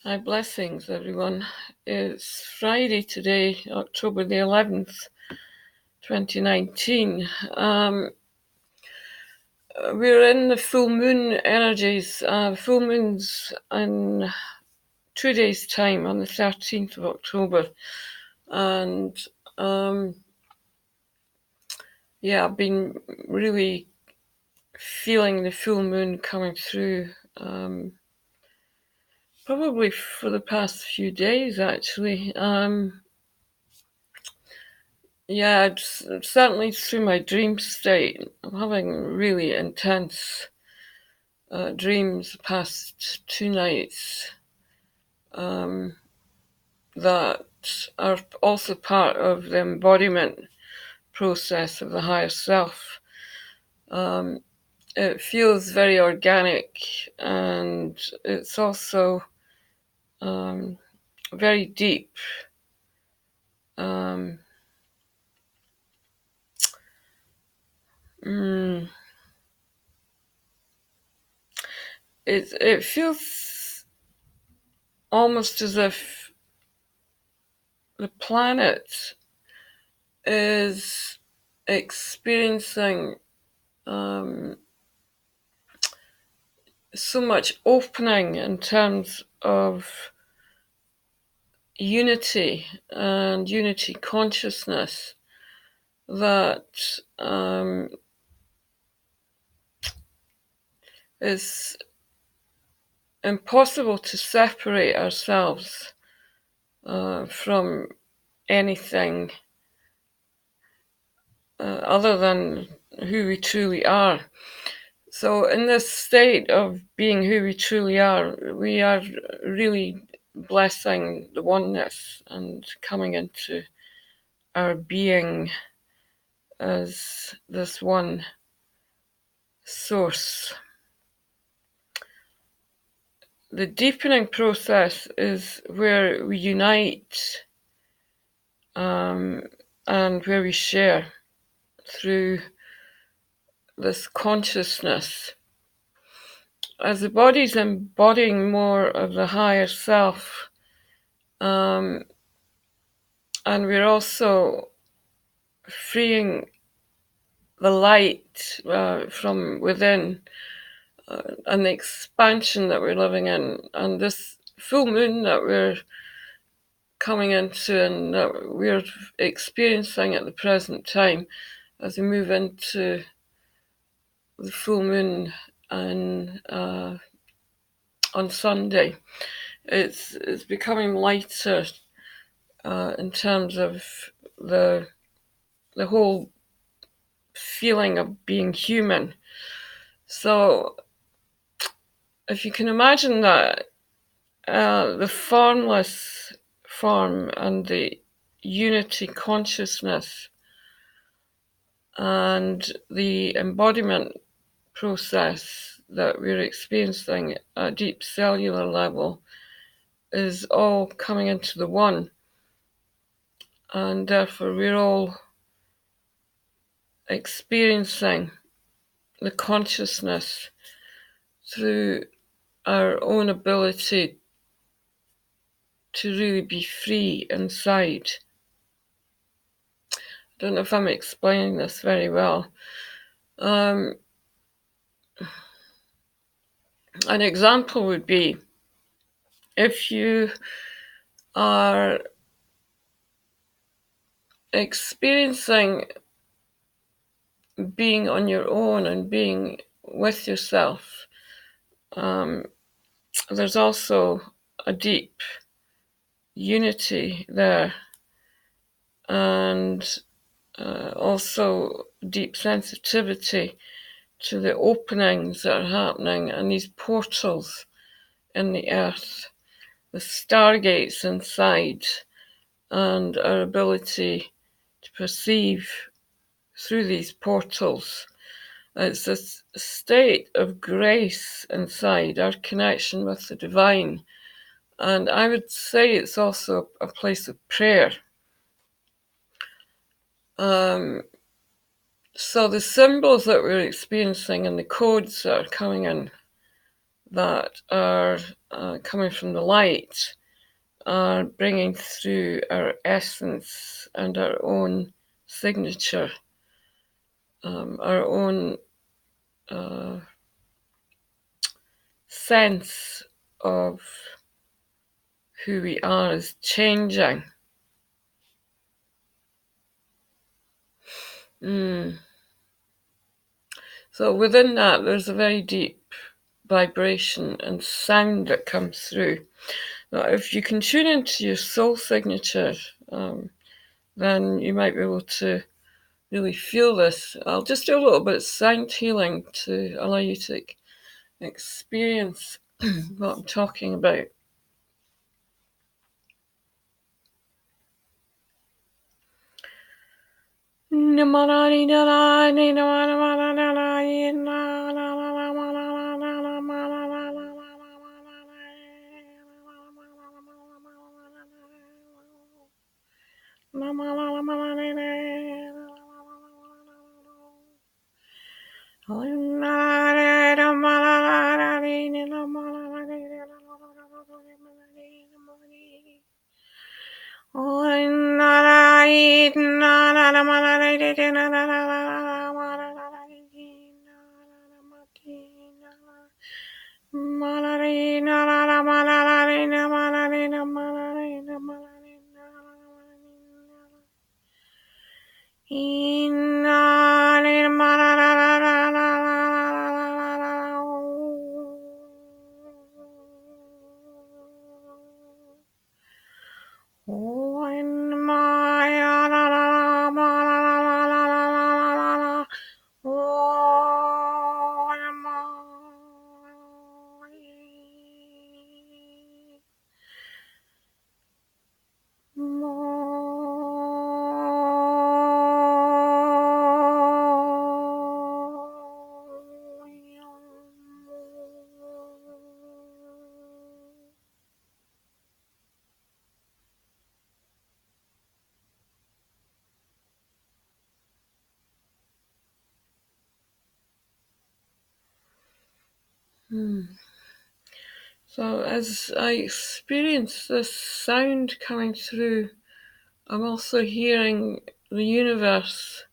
Hi, blessings, everyone. It's Friday today, October the 11th, 2019. We're in the full moon energies. Full moon's in 2 days' time on the 13th of October. And I've been really feeling the full moon coming through. Probably for the past few days, actually. Certainly through my dream state. I'm having really intense dreams the past 2 nights that are also part of the embodiment process of the higher self. It feels very organic, and it's also very deep. Um, mm, it feels almost as if the planet is experiencing so much opening in terms of unity and unity consciousness that is impossible to separate ourselves from anything other than who we truly are. So, in this state of being who we truly are, we are really blessing the oneness and coming into our being as this one source. The deepening process is where we unite and where we share through this consciousness. As the body's embodying more of the higher self, and we're also freeing the light from within and the expansion that we're living in. And this full moon that we're coming into and that we're experiencing at the present time as we move into the full moon on Sunday, it's becoming lighter in terms of the whole feeling of being human. So if you can imagine that the formless form and the unity consciousness and the embodiment process that we're experiencing at a deep cellular level is all coming into the one, and therefore we're all experiencing the consciousness through our own ability to really be free inside. I don't know if I'm explaining this very well. An example would be if you are experiencing being on your own and being with yourself, there's also a deep unity there, and also deep sensitivity to the openings that are happening and these portals in the earth, the stargates inside, and our ability to perceive through these portals. It's this state of grace inside, our connection with the divine. And I would say it's also a place of prayer. So the symbols that we're experiencing and the codes that are coming in, that are coming from the light are bringing through our essence and our own signature, our own sense of who we are is changing. So within that, there's a very deep vibration and sound that comes through. Now, if you can tune into your soul signature, then you might be able to really feel this. I'll just do a little bit of sound healing to allow you to experience what I'm talking about. So as I experience this sound coming through, I'm also hearing the universe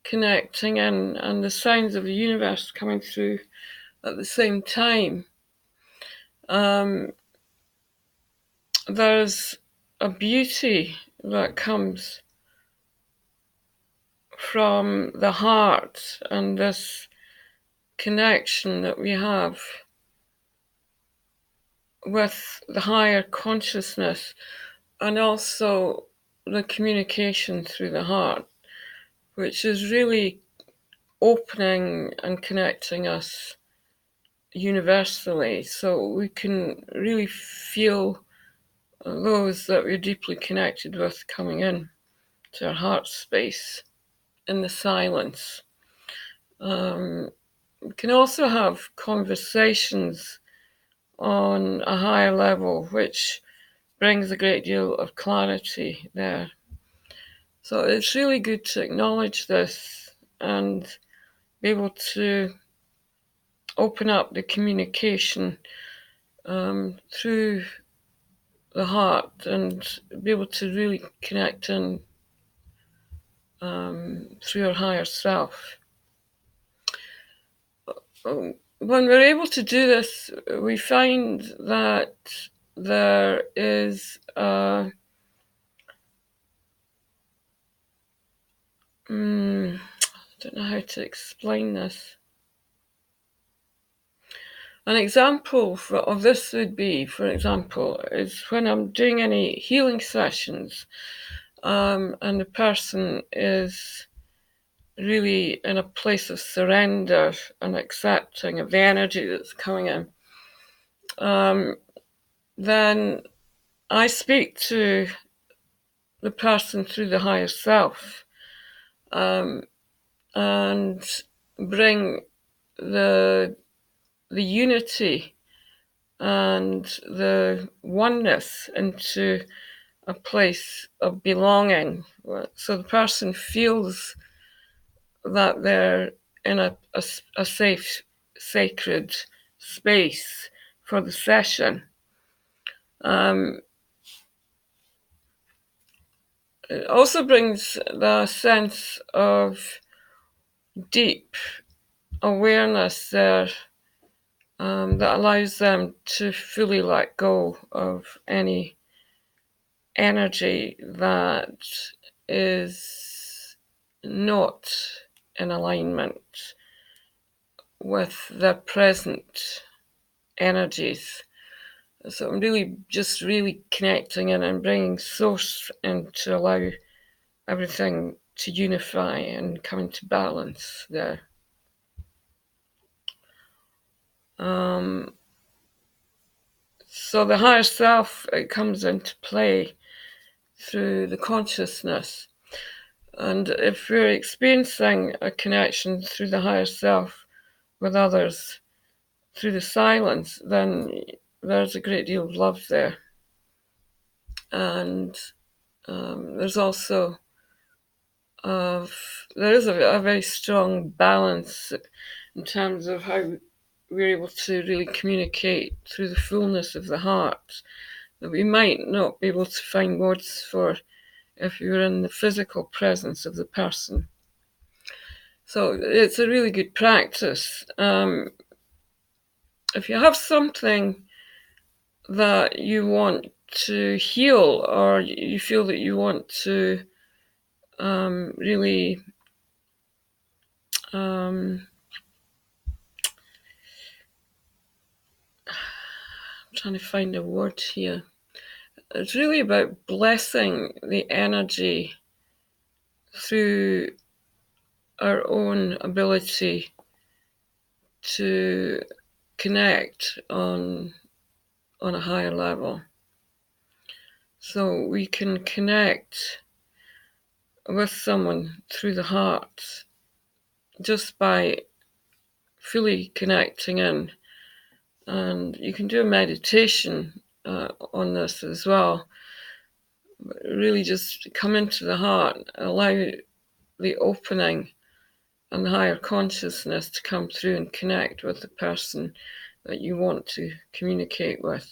connecting in and the sounds of the universe coming through at the same time. There's a beauty that comes from the heart and this connection that we have with the higher consciousness, and also the communication through the heart, which is really opening and connecting us universally, so we can really feel those that we're deeply connected with coming in to our heart space in the silence. We can also have conversations on a higher level, which brings a great deal of clarity there. So it's really good to acknowledge this and be able to open up the communication through the heart and be able to really connect in through our higher self. When we're able to do this, we find that there is I don't know how to explain this. An example of this would be, for example, is when I'm doing any healing sessions, and the person is really in a place of surrender and accepting of the energy that's coming in, then I speak to the person through the higher self, and bring the unity and the oneness into a place of belonging. So the person feels that they're in a safe, sacred space for the session. It also brings the sense of deep awareness there that allows them to fully let go of any energy that is not in alignment with the present energies. So I'm really connecting in and bringing source in to allow everything to unify and come into balance there. So the higher self, it comes into play through the consciousness. And if we're experiencing a connection through the higher self with others through the silence, then there's a great deal of love there. And there's also there is a very strong balance in terms of how we're able to really communicate through the fullness of the heart that we might not be able to find words for if you're in the physical presence of the person. So it's a really good practice. If you have something that you want to heal, or you feel that you want to really I'm trying to find a word here. It's really about blessing the energy through our own ability to connect on a higher level. So we can connect with someone through the heart just by fully connecting in. And you can do a meditation on this as well. Really just come into the heart, allow the opening and the higher consciousness to come through and connect with the person that you want to communicate with.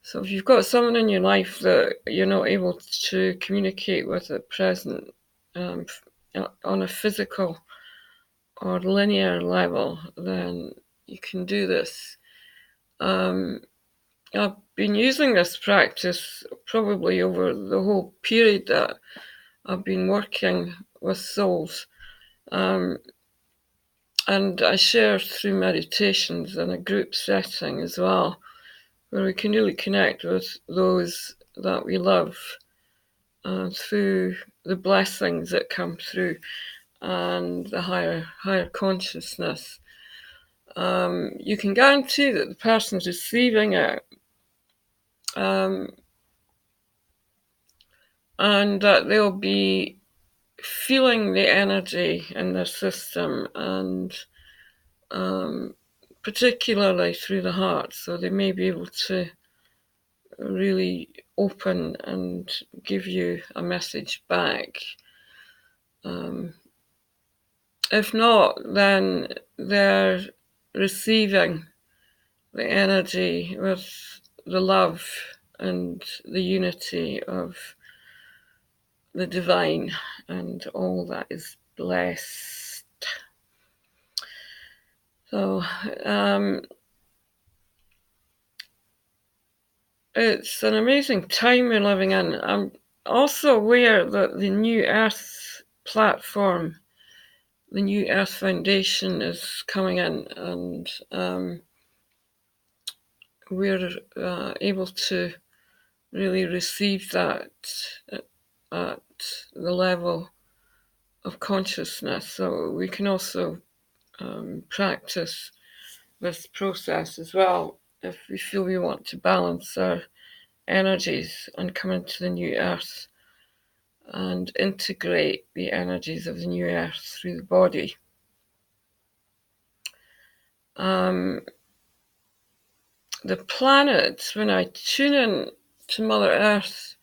So if you've got someone in your life that you're not able to communicate with at present on a physical or linear level, then you can do this. I've been using this practice probably over the whole period that I've been working with souls. And I share through meditations in a group setting as well, where we can really connect with those that we love through the blessings that come through and the higher consciousness. You can guarantee that the person's receiving it, and that they'll be feeling the energy in their system, and particularly through the heart, so they may be able to really open and give you a message back. If not, then they're receiving the energy with the love and the unity of the divine and all that is blessed. So it's an amazing time we're living in. I'm also aware that the New Earth platform, the New Earth Foundation, is coming in, and we're able to really receive that at the level of consciousness. So we can also practice this process as well if we feel we want to balance our energies and come into the new earth and integrate the energies of the new earth through the body. The planets, when I tune in to Mother Earth,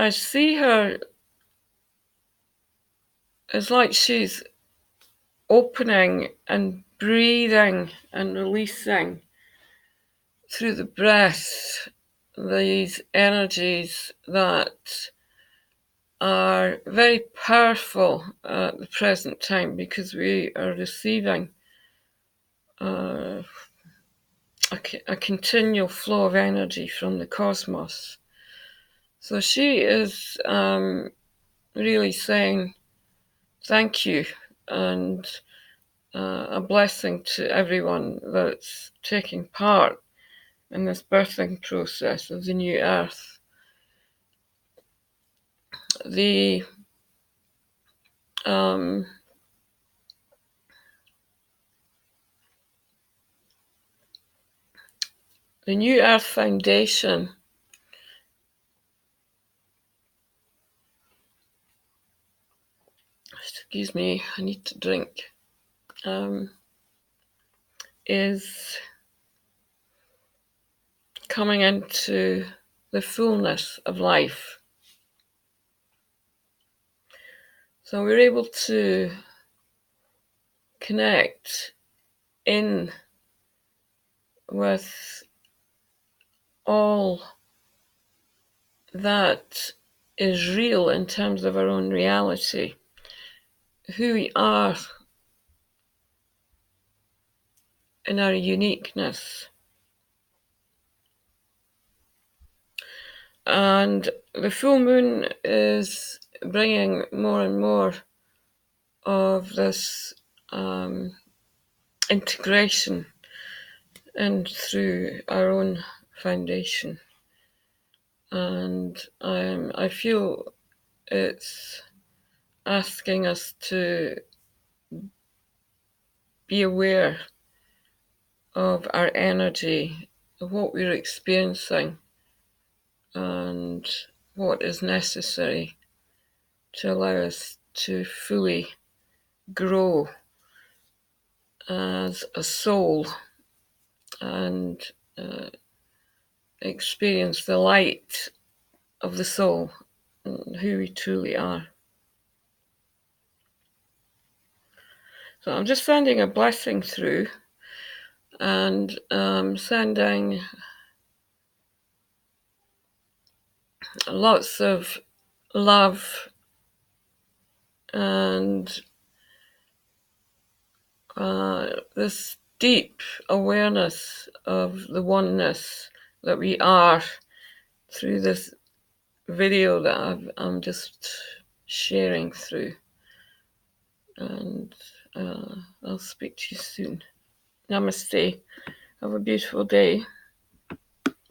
I see her, it's like she's opening and breathing and releasing through the breath these energies that are very powerful at the present time, because we are receiving a continual flow of energy from the cosmos. So she is really saying thank you, and a blessing to everyone that's taking part in this birthing process of the new earth. The the New Earth Foundation excuse me, I need to drink, is coming into the fullness of life. So we're able to connect in with all that is real in terms of our own reality, who we are in our uniqueness. And the full moon is bringing more and more of this integration in through our own foundation. And I feel it's asking us to be aware of our energy, of what we're experiencing, and what is necessary to allow us to fully grow as a soul and experience the light of the soul and who we truly are. So I'm just sending a blessing through, and sending lots of love and this deep awareness of the oneness that we are through this video that I'm just sharing through. And I'll speak to you soon. Namaste. Have a beautiful day.